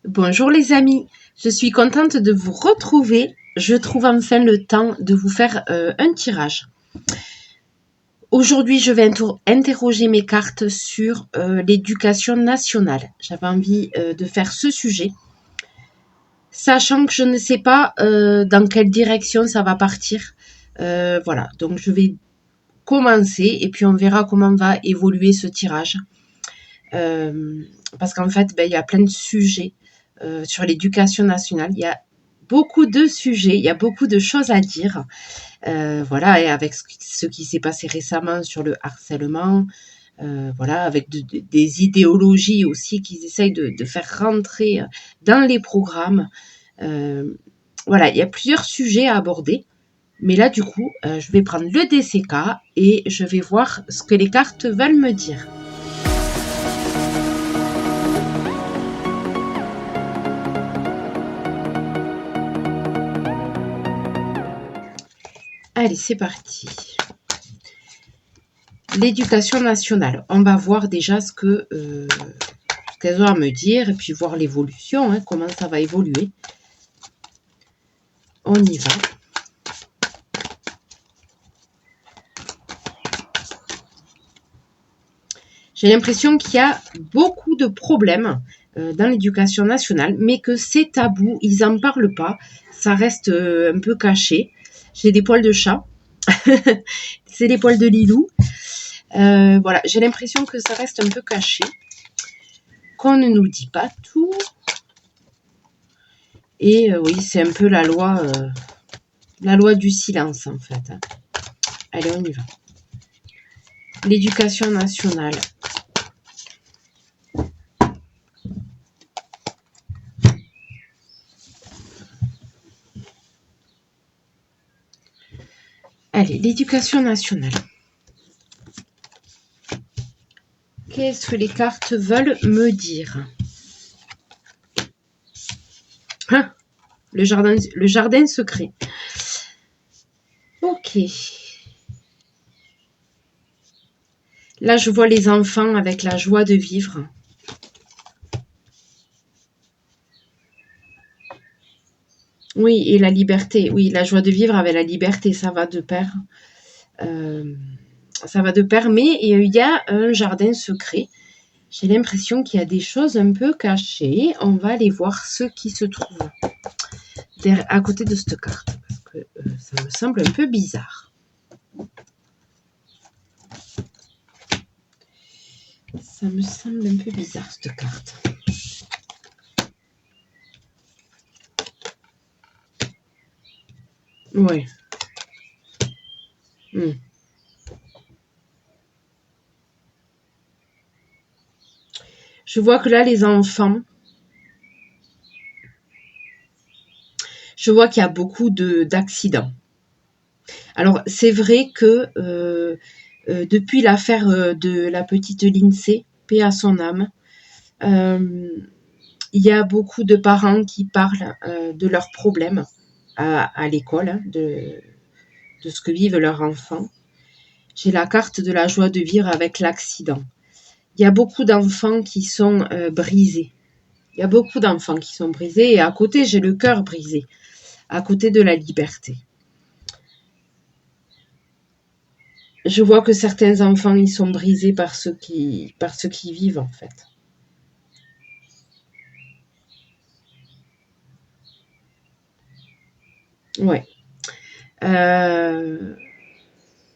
Bonjour les amis, je suis contente de vous retrouver. Je trouve enfin le temps de vous faire un tirage. Aujourd'hui, je vais interroger mes cartes sur l'éducation nationale. J'avais envie de faire ce sujet, sachant que je ne sais pas dans quelle direction ça va partir. Voilà, donc je vais commencer et puis on verra comment va évoluer ce tirage. Parce qu'en fait, il y a plein de sujets sur l'éducation nationale. Il y a beaucoup de sujets, il y a beaucoup de choses à dire. Voilà, et avec ce qui s'est passé récemment sur le harcèlement, voilà, avec des idéologies aussi qu'ils essayent de faire rentrer dans les programmes. Voilà, il y a plusieurs sujets à aborder. Mais là, du coup, je vais prendre le DCK et je vais voir ce que les cartes veulent me dire. Allez, c'est parti. L'éducation nationale. On va voir déjà ce qu'elles ont à me dire et puis voir l'évolution, hein, comment ça va évoluer. On y va. J'ai l'impression qu'il y a beaucoup de problèmes dans l'éducation nationale, mais que c'est tabou, ils n'en parlent pas, ça reste un peu caché. J'ai des poils de chat, c'est des poils de Lilou. Voilà, j'ai l'impression que ça reste un peu caché, qu'on ne nous dit pas tout. Et oui, c'est un peu la loi du silence en fait. Allez, on y va. L'éducation nationale. Allez, l'éducation nationale. Qu'est-ce que les cartes veulent me dire? Ah, le jardin secret. Ok. Là, je vois les enfants avec la joie de vivre. Oui, et la liberté. Oui, la joie de vivre avec la liberté, ça va de pair. Ça va de pair, mais il y a un jardin secret. J'ai l'impression qu'il y a des choses un peu cachées. On va aller voir ce qui se trouve à côté de cette carte. Parce que ça me semble un peu bizarre. Ça me semble un peu bizarre, cette carte. Ouais. Je vois que là, les enfants, je vois qu'il y a beaucoup d'accidents. Alors, c'est vrai que depuis l'affaire de la petite Lindsay, paix à son âme, il y a beaucoup de parents qui parlent de leurs problèmes à l'école, hein, de ce que vivent leurs enfants. J'ai la carte de la joie de vivre avec l'accident. Il y a beaucoup d'enfants qui sont brisés. Il y a beaucoup d'enfants qui sont brisés et à côté, j'ai le cœur brisé, à côté de la liberté. Je vois que certains enfants, ils sont brisés par ce qu'ils vivent, en fait. Ouais.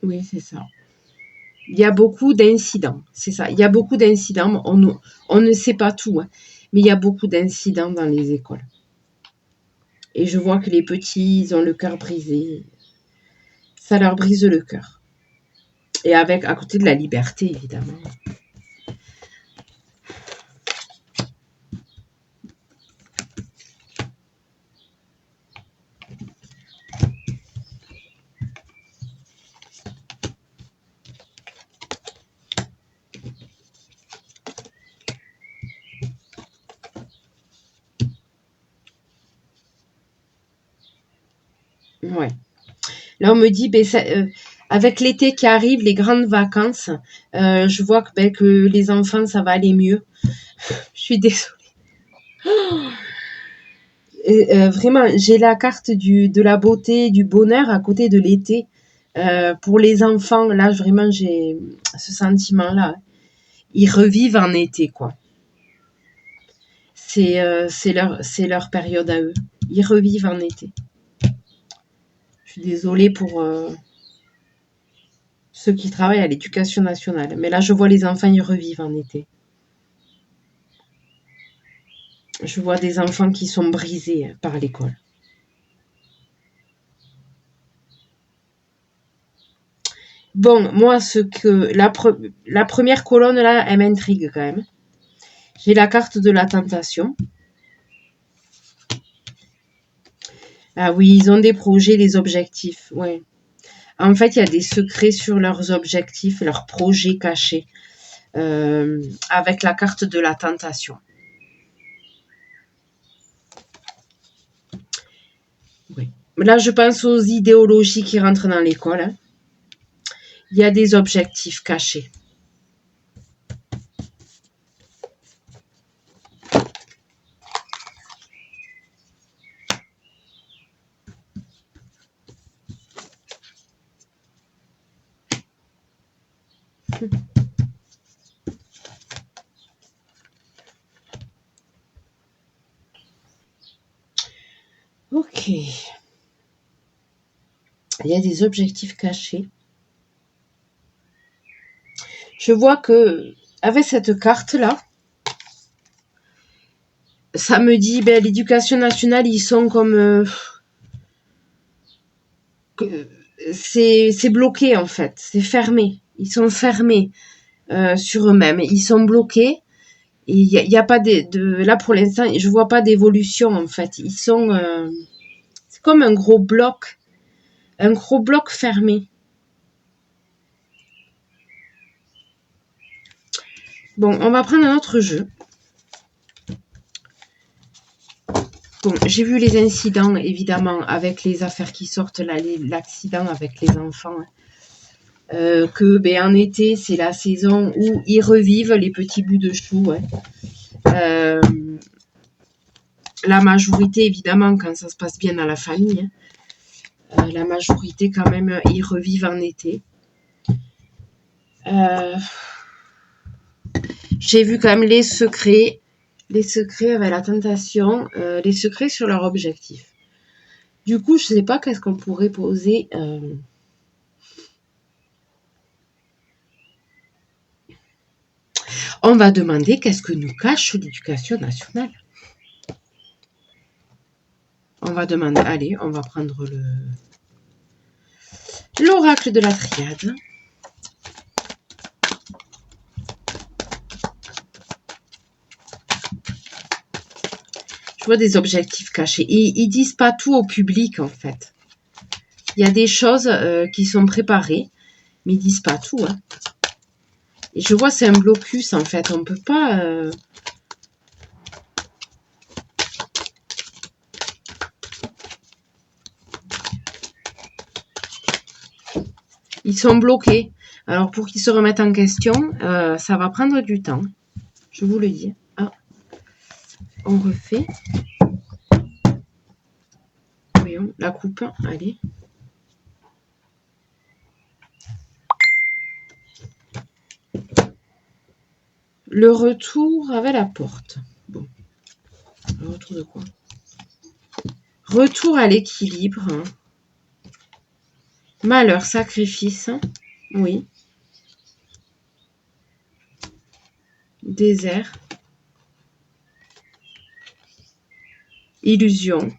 Oui, c'est ça. Il y a beaucoup d'incidents, c'est ça. Il y a beaucoup d'incidents. On ne sait pas tout, hein, mais il y a beaucoup d'incidents dans les écoles. Et je vois que les petits, ils ont le cœur brisé. Ça leur brise le cœur. Et avec, à côté de la liberté, évidemment. Ouais. Là, on me dit, avec l'été qui arrive, les grandes vacances, je vois que les enfants, ça va aller mieux. Je suis désolée. vraiment, j'ai la carte de la beauté, du bonheur à côté de l'été. Pour les enfants, là, vraiment, j'ai ce sentiment-là. Ils revivent en été, quoi. C'est leur période à eux. Ils revivent en été. Je suis désolée pour ceux qui travaillent à l'éducation nationale. Mais là, je vois les enfants, ils revivent en été. Je vois des enfants qui sont brisés par l'école. Bon, moi, la première colonne, là, elle m'intrigue quand même. J'ai la carte de la tentation. Ah oui, ils ont des projets, des objectifs. Ouais. En fait, il y a des secrets sur leurs objectifs, leurs projets cachés, avec la carte de la tentation. Oui. Là, je pense aux idéologies qui rentrent dans l'école. Hein. Il y a des objectifs cachés. Ok. Il y a des objectifs cachés. Je vois que avec cette carte-là, ça me dit, ben, l'éducation nationale, ils sont comme... c'est bloqué en fait, c'est fermé. Ils sont fermés sur eux-mêmes. Ils sont bloqués. Et il y a pas là pour l'instant, je vois pas d'évolution en fait. Ils sont... c'est comme un gros bloc fermé. Bon, on va prendre un autre jeu. Bon, j'ai vu les incidents, évidemment, avec les affaires qui sortent, là, l'accident avec les enfants. Que ben, en été, c'est la saison où ils revivent les petits bouts de chou. Hein. La majorité, évidemment, quand ça se passe bien dans la famille, la majorité, quand même, ils revivent en été. J'ai vu quand même les secrets avec la tentation, les secrets sur leur objectif. Du coup, je sais pas qu'est-ce qu'on pourrait poser. On va demander qu'est-ce que nous cache l'éducation nationale. On va demander, allez, on va prendre l'oracle de la triade. Je vois des objectifs cachés. Ils disent pas tout au public, en fait. Il y a des choses qui sont préparées, mais ils disent pas tout. Hein. Et je vois c'est un blocus, en fait. On peut pas... Ils sont bloqués. Alors, pour qu'ils se remettent en question, ça va prendre du temps. Je vous le dis. Ah, on refait. Voyons, la coupe. Allez. Le retour avec la porte. Bon. Le retour de quoi? Retour à l'équilibre. Hein. Malheur, sacrifice. Oui. Désert. Illusion.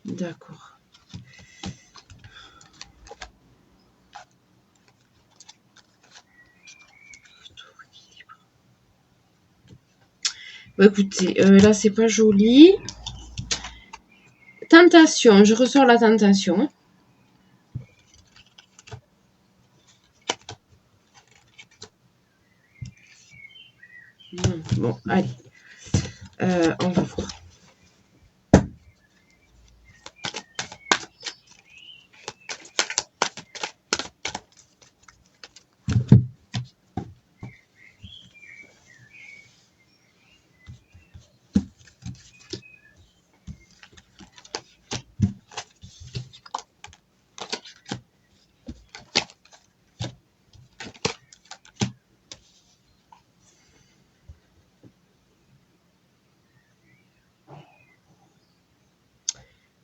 D'accord. Bon, écoutez, là, c'est pas joli. Tentation. Je ressors la tentation. Bon, allez. On va voir.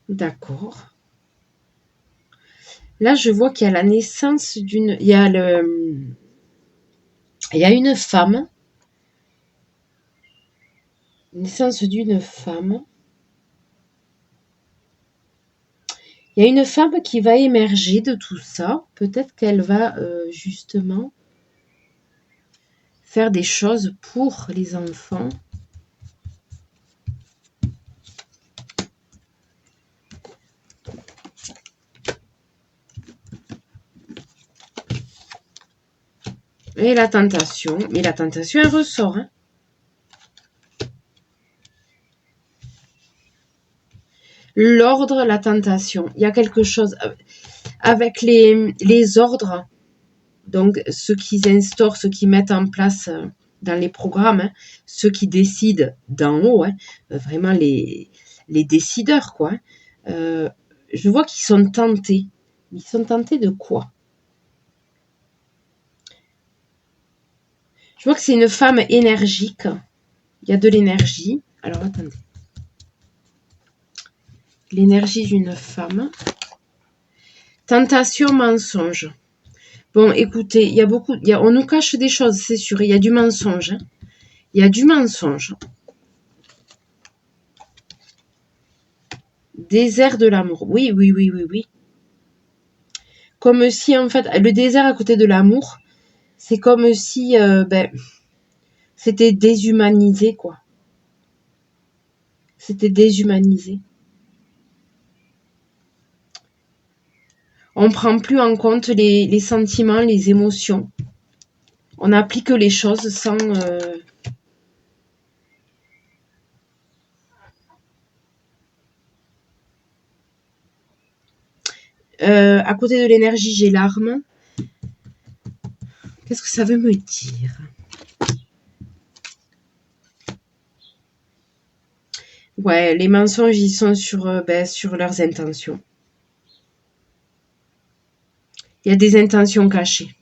D'accord. Là, je vois qu'il y a la naissance d'une... Il y a une femme. Naissance d'une femme. Il y a une femme qui va émerger de tout ça. Peut-être qu'elle va justement faire des choses pour les enfants. Et la tentation. Mais la tentation, elle ressort. Hein. L'ordre, la tentation. Il y a quelque chose avec les ordres. Donc, ceux qui instaurent, ceux qui mettent en place dans les programmes, hein, ceux qui décident d'en haut, hein, vraiment les décideurs, quoi. Je vois qu'ils sont tentés. Ils sont tentés de quoi? Je vois que c'est une femme énergique. Il y a de l'énergie. Alors, attendez. L'énergie d'une femme. Tentation, mensonge. Bon, écoutez, il y a beaucoup... on nous cache des choses, c'est sûr. Il y a du mensonge. Hein. Il y a du mensonge. Désert de l'amour. Oui, oui, oui, oui, oui. Comme si, en fait, le désert à côté de l'amour, c'est comme si c'était déshumanisé, quoi. C'était déshumanisé. On prend plus en compte les sentiments, les émotions. On applique les choses sans... à côté de l'énergie, j'ai l'arme. Qu'est-ce que ça veut me dire? Ouais, les mensonges, ils sont sur leurs intentions. Il y a des intentions cachées.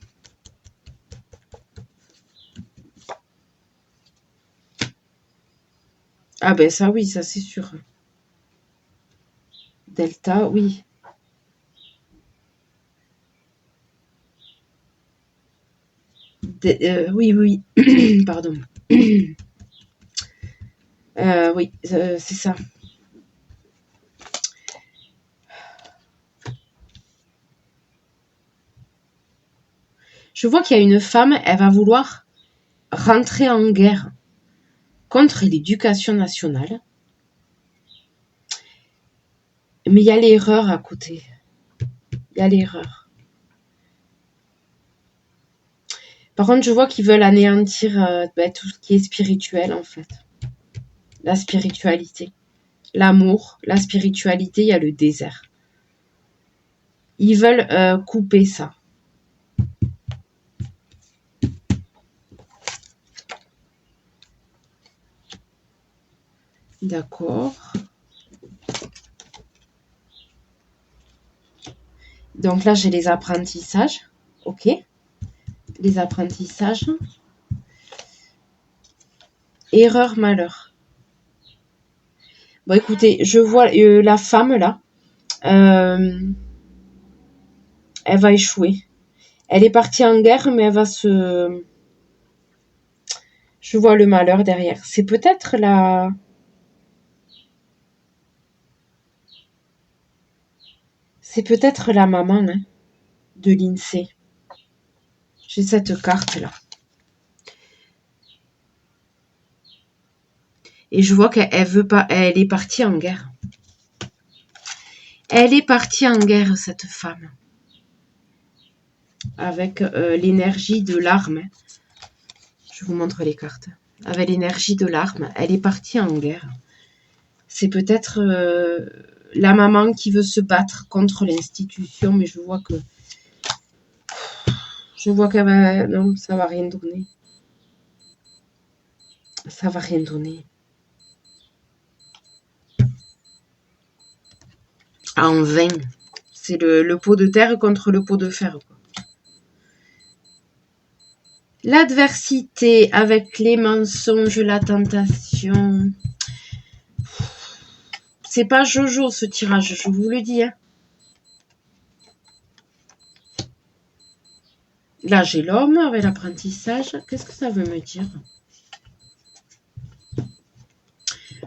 Ah ben ça, oui, ça c'est sûr. Delta, oui. Oui, oui. Pardon. Oui, c'est ça. Je vois qu'il y a une femme, elle va vouloir rentrer en guerre contre l'éducation nationale. Mais il y a l'erreur à côté. Il y a l'erreur. Par contre, je vois qu'ils veulent anéantir tout ce qui est spirituel, en fait. La spiritualité. L'amour, la spiritualité, il y a le désert. Ils veulent couper ça. D'accord. Donc là, j'ai les apprentissages. Ok. Les apprentissages. Erreur, malheur. Bon, écoutez, je vois la femme, là. Elle va échouer. Elle est partie en guerre, mais elle va se... Je vois le malheur derrière. C'est peut-être la... C'est peut-être la maman hein, de l'INSEE. J'ai cette carte-là. Et je vois qu'elle veut pas... Elle est partie en guerre. Elle est partie en guerre, cette femme. Avec l'énergie de l'arme. Je vous montre les cartes. Avec l'énergie de l'arme, elle est partie en guerre. C'est peut-être la maman qui veut se battre contre l'institution, mais je vois que... Je vois qu'elle va... Non, ça va rien donner. Ça va rien donner. En vain. C'est le pot de terre contre le pot de fer. Quoi. L'adversité avec les mensonges, la tentation. C'est pas Jojo ce tirage, je vous le dis. Hein. Là, j'ai l'homme avec l'apprentissage. Qu'est-ce que ça veut me dire?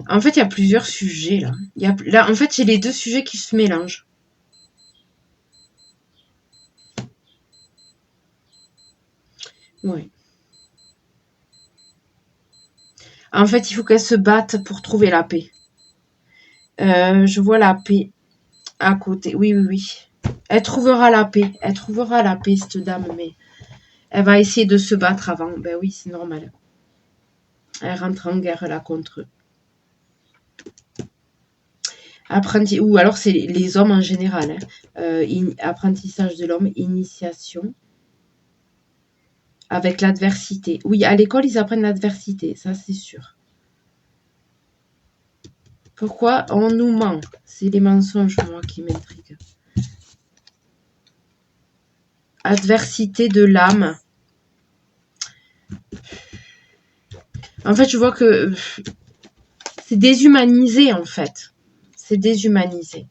En fait, il y a plusieurs sujets là. Là, en fait, j'ai les deux sujets qui se mélangent. Ouais. En fait, il faut qu'elle se batte pour trouver la paix. Je vois la paix à côté. Oui, oui, oui. Elle trouvera la paix. Elle trouvera la paix, cette dame, mais elle va essayer de se battre avant. Ben oui, c'est normal. Elle rentre en guerre là contre eux. Ou alors c'est les hommes en général. Hein. Apprentissage de l'homme, initiation. Avec l'adversité. Oui, à l'école, ils apprennent l'adversité, ça c'est sûr. Pourquoi on nous ment? C'est les mensonges, moi, qui m'intriguent. Adversité de l'âme. En fait, je vois que c'est déshumanisé, en fait. C'est déshumanisé.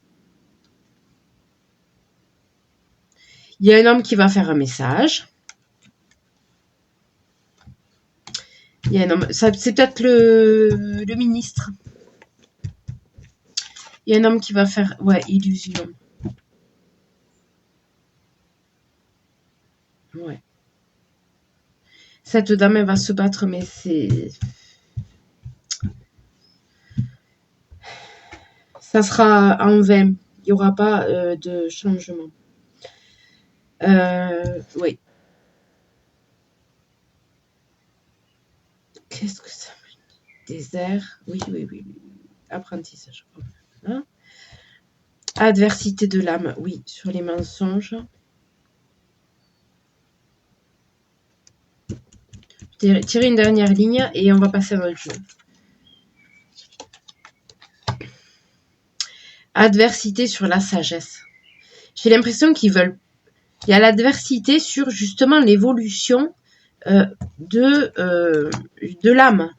Il y a un homme qui va faire un message. Il y a un homme, c'est peut-être le ministre. Il y a un homme qui va faire, ouais, illusion. Ouais. Cette dame, elle va se battre, mais c'est... Ça sera en vain. Il n'y aura pas de changement. Oui. Qu'est-ce que ça veut dire? Désert. Oui, oui, oui. Apprentissage. Hein? Adversité de l'âme. Oui, sur les mensonges. Tirer une dernière ligne et on va passer à notre jeu. Adversité sur la sagesse. J'ai l'impression qu'ils veulent... Il y a l'adversité sur justement l'évolution de l'âme.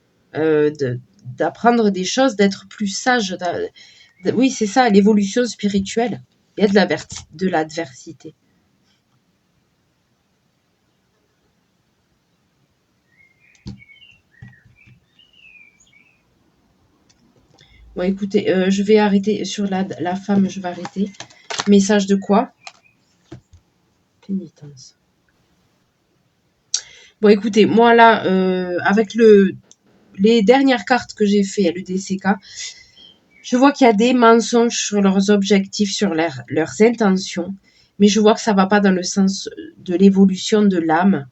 D'apprendre des choses, d'être plus sage. Oui, c'est ça, l'évolution spirituelle. Il y a de l'adversité. Bon, écoutez, je vais arrêter sur la femme, je vais arrêter. Message de quoi? Pénitence. Bon, écoutez, moi là, avec les dernières cartes que j'ai fait, le DCK, je vois qu'il y a des mensonges sur leurs objectifs, sur leurs intentions, mais je vois que ça ne va pas dans le sens de l'évolution de l'âme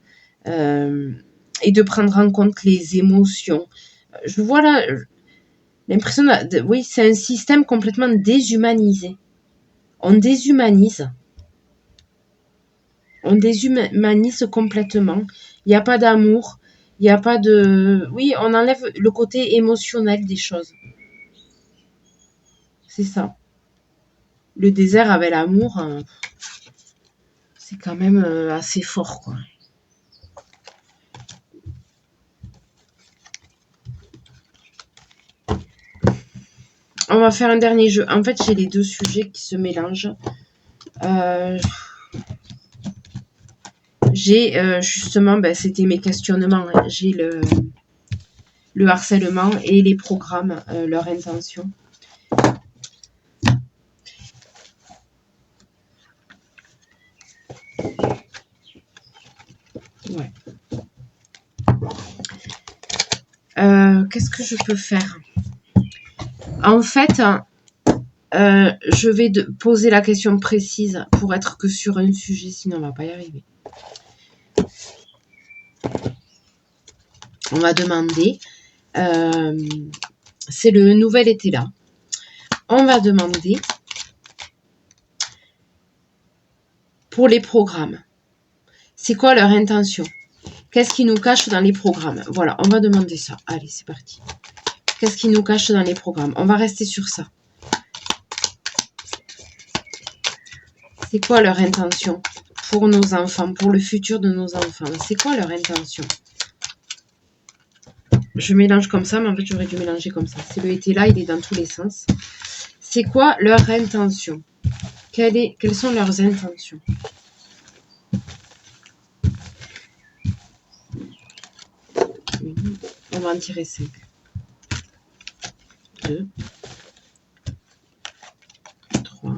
et de prendre en compte les émotions. Je vois là l'impression, oui, c'est un système complètement déshumanisé. On déshumanise. On déshumanise complètement. Il n'y a pas d'amour. Il n'y a pas de... Oui, on enlève le côté émotionnel des choses. C'est ça. Le désert avec l'amour, c'est quand même assez fort, quoi. On va faire un dernier jeu. En fait, j'ai les deux sujets qui se mélangent. J'ai justement, c'était mes questionnements. Hein. J'ai le harcèlement et les programmes, leur intention. Ouais. Qu'est-ce que je peux faire? En fait, je vais poser la question précise pour être que sur un sujet, sinon on va pas y arriver. On va demander, c'est le nouvel été là. On va demander pour les programmes. C'est quoi leur intention? Qu'est-ce qui nous cache dans les programmes? Voilà, on va demander ça. Allez, c'est parti. Qu'est-ce qui nous cache dans les programmes? On va rester sur ça. C'est quoi leur intention pour nos enfants, pour le futur de nos enfants? C'est quoi leur intention? Je mélange comme ça, mais en fait, j'aurais dû mélanger comme ça. C'est le été là, il est dans tous les sens. C'est quoi leur intention? Quelles sont leurs intentions? On va en tirer 5. 2, 3,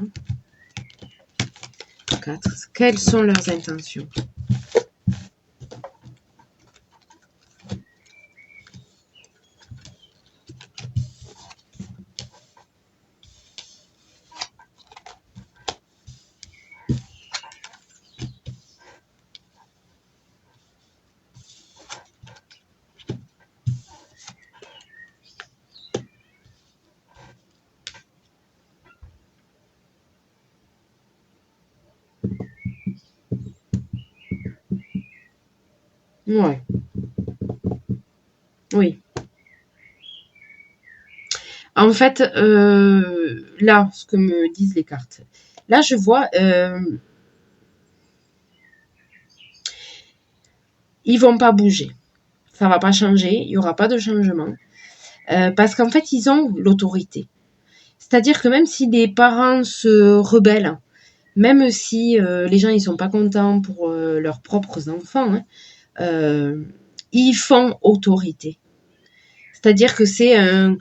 4. Quelles sont leurs intentions? Ouais. Oui. En fait, là, ce que me disent les cartes, là, je vois, ils vont pas bouger. Ça va pas changer. Il y aura pas de changement. Parce qu'en fait, ils ont l'autorité. C'est-à-dire que même si les parents se rebellent, même si les gens ils sont pas contents pour leurs propres enfants, hein, ils font autorité. C'est-à-dire que c'est un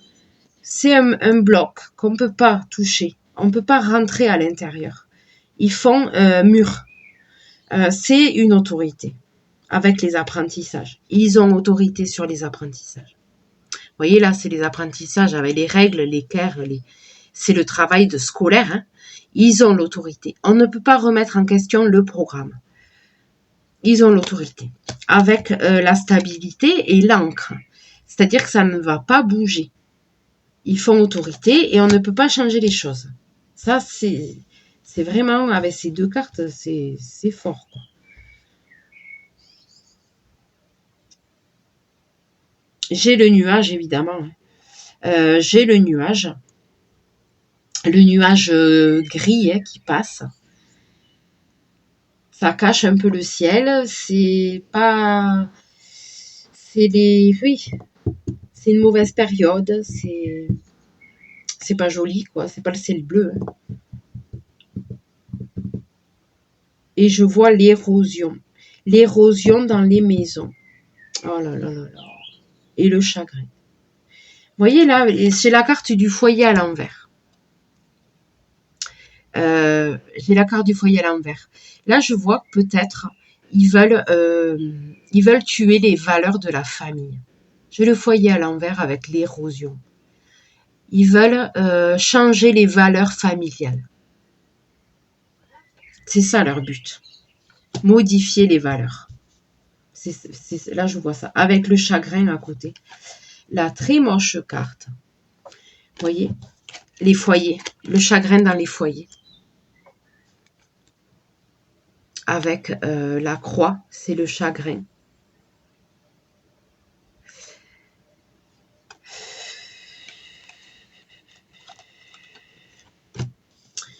bloc qu'on ne peut pas toucher. On ne peut pas rentrer à l'intérieur. Ils font mur. C'est une autorité avec les apprentissages. Ils ont autorité sur les apprentissages. Vous voyez, là, c'est les apprentissages avec les règles, l'équerre, c'est le travail de scolaire. Hein. Ils ont l'autorité. On ne peut pas remettre en question le programme. Ils ont l'autorité. Avec la stabilité et l'encre. C'est-à-dire que ça ne va pas bouger. Ils font autorité et on ne peut pas changer les choses. Ça, c'est vraiment, avec ces deux cartes, c'est fort, quoi. J'ai le nuage, évidemment. J'ai le nuage gris hein, qui passe. Ça cache un peu le ciel. C'est pas... Oui, c'est une mauvaise période. C'est pas joli, quoi. C'est pas le ciel bleu. Hein. Et je vois l'érosion. L'érosion dans les maisons. Oh là là là là. Et le chagrin. Vous voyez là, c'est la carte du foyer à l'envers. J'ai la carte du foyer à l'envers. Là, je vois que peut-être ils veulent tuer les valeurs de la famille. J'ai le foyer à l'envers avec l'érosion. Ils veulent changer les valeurs familiales. C'est ça leur but. Modifier les valeurs. Là, je vois ça. Avec le chagrin à côté. La très moche carte. Vous voyez, les foyers. Le chagrin dans les foyers. Avec la croix, c'est le chagrin.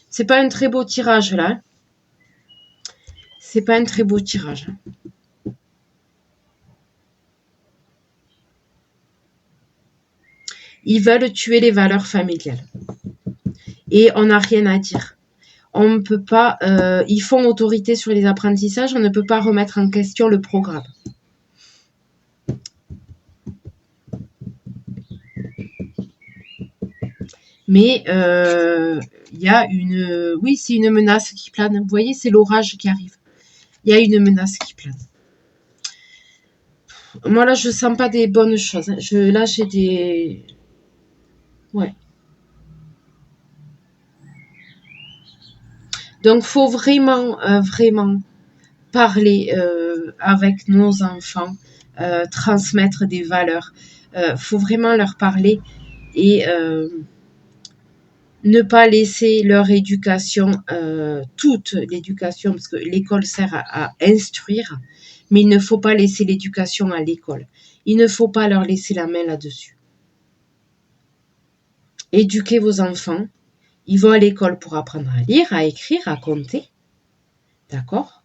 C'est pas un très beau tirage là. C'est pas un très beau tirage. Ils veulent tuer les valeurs familiales. Et on n'a rien à dire. On ne peut pas... ils font autorité sur les apprentissages. On ne peut pas remettre en question le programme. Mais il y a une... Oui, c'est une menace qui plane. Vous voyez, c'est l'orage qui arrive. Il y a une menace qui plane. Moi, là, je sens pas des bonnes choses. Là, j'ai des... Ouais. Donc, faut vraiment, vraiment parler avec nos enfants, transmettre des valeurs. Faut vraiment leur parler et ne pas laisser leur éducation, toute l'éducation, parce que l'école sert à instruire, mais il ne faut pas laisser l'éducation à l'école. Il ne faut pas leur laisser la main là-dessus. Éduquez vos enfants. Ils vont à l'école pour apprendre à lire, à écrire, à compter. D'accord?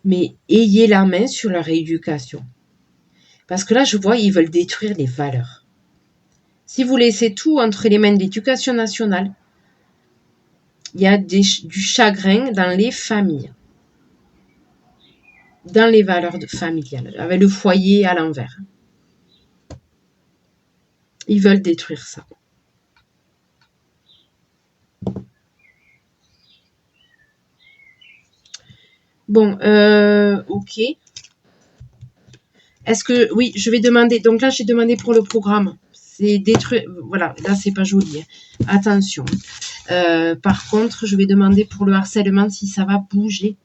Mais ayez la main sur leur éducation. Parce que là, je vois, ils veulent détruire les valeurs. Si vous laissez tout entre les mains de l'éducation nationale, il y a du chagrin dans les familles, dans les valeurs familiales, avec le foyer à l'envers. Ils veulent détruire ça. Bon, ok. Est-ce que... Oui, je vais demander... Donc là, j'ai demandé pour le programme. C'est détruire... Voilà, là, c'est pas joli. Attention. Par contre, je vais demander pour le harcèlement si ça va bouger.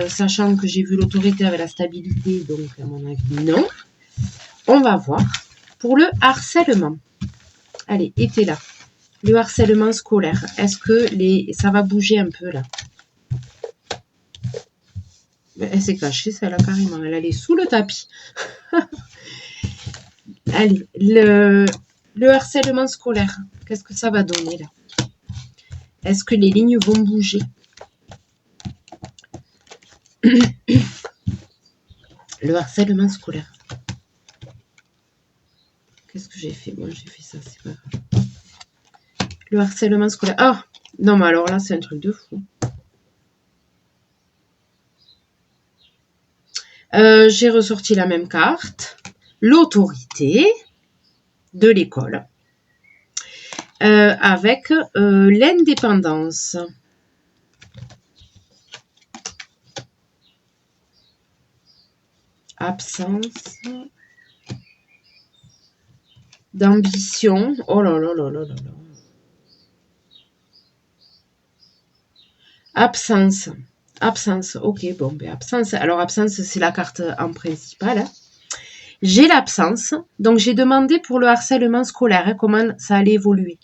Sachant que j'ai vu l'autorité avec la stabilité, donc à mon avis, non. On va voir. Pour le harcèlement. Allez, était là. Le harcèlement scolaire. Est-ce que ça va bouger un peu, là? Elle s'est cachée, celle-là, carrément. Elle est sous le tapis. Allez, le harcèlement scolaire. Qu'est-ce que ça va donner, là? Est-ce que les lignes vont bouger? Le harcèlement scolaire. Qu'est-ce que j'ai fait? Moi, j'ai fait ça, c'est pas grave. Le harcèlement scolaire. Ah! Non, mais alors là, c'est un truc de fou. J'ai ressorti la même carte. L'autorité de l'école. Avec l'indépendance. Absence d'ambition. Oh là là là là là là. Absence. Absence. Ok, bon, ben absence. Alors, absence, c'est la carte en principale. Hein. J'ai l'absence. Donc, j'ai demandé pour le harcèlement scolaire, hein, comment ça allait évoluer.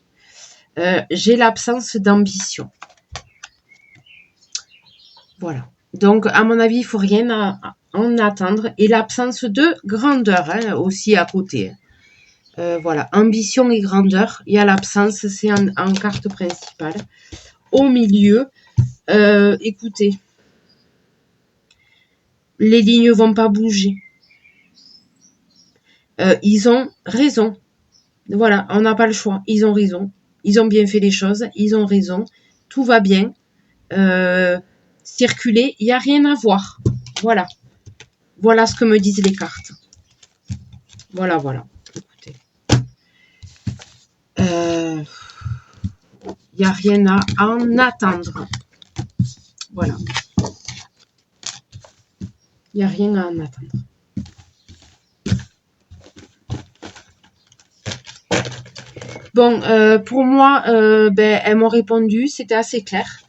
J'ai l'absence d'ambition. Voilà. Donc, à mon avis, il ne faut rien en attendre. Et l'absence de grandeur, hein, aussi à côté. Voilà. Ambition et grandeur. Il y a l'absence, c'est en carte principale. Au milieu, écoutez. Les lignes vont pas bouger. Ils ont raison. Voilà, on n'a pas le choix. Ils ont raison. Ils ont bien fait les choses. Ils ont raison. Tout va bien. Circuler, il n'y a rien à voir. Voilà. Voilà ce que me disent les cartes. Voilà, voilà. Écoutez. Il n'y a rien à en attendre. Voilà. Il n'y a rien à en attendre. Bon, pour moi, elles m'ont répondu. C'était assez clair.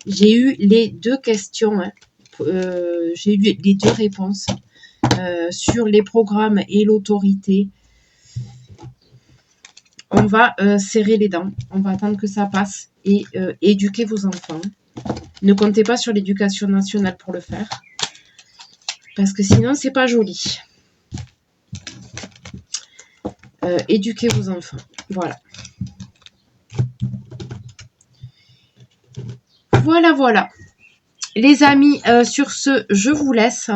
J'ai eu les deux questions. Hein. J'ai eu les deux réponses sur les programmes et l'autorité. On va serrer les dents. On va attendre que ça passe et éduquer vos enfants. Ne comptez pas sur l'éducation nationale pour le faire. Parce que sinon, c'est pas joli. Éduquez vos enfants. Voilà. Voilà, voilà. Les amis, sur ce, je vous laisse.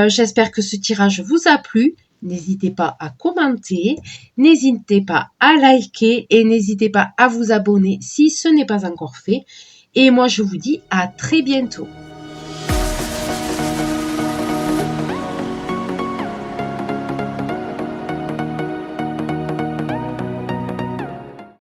J'espère que ce tirage vous a plu. N'hésitez pas à commenter, n'hésitez pas à liker et n'hésitez pas à vous abonner si ce n'est pas encore fait. Et moi, je vous dis à très bientôt.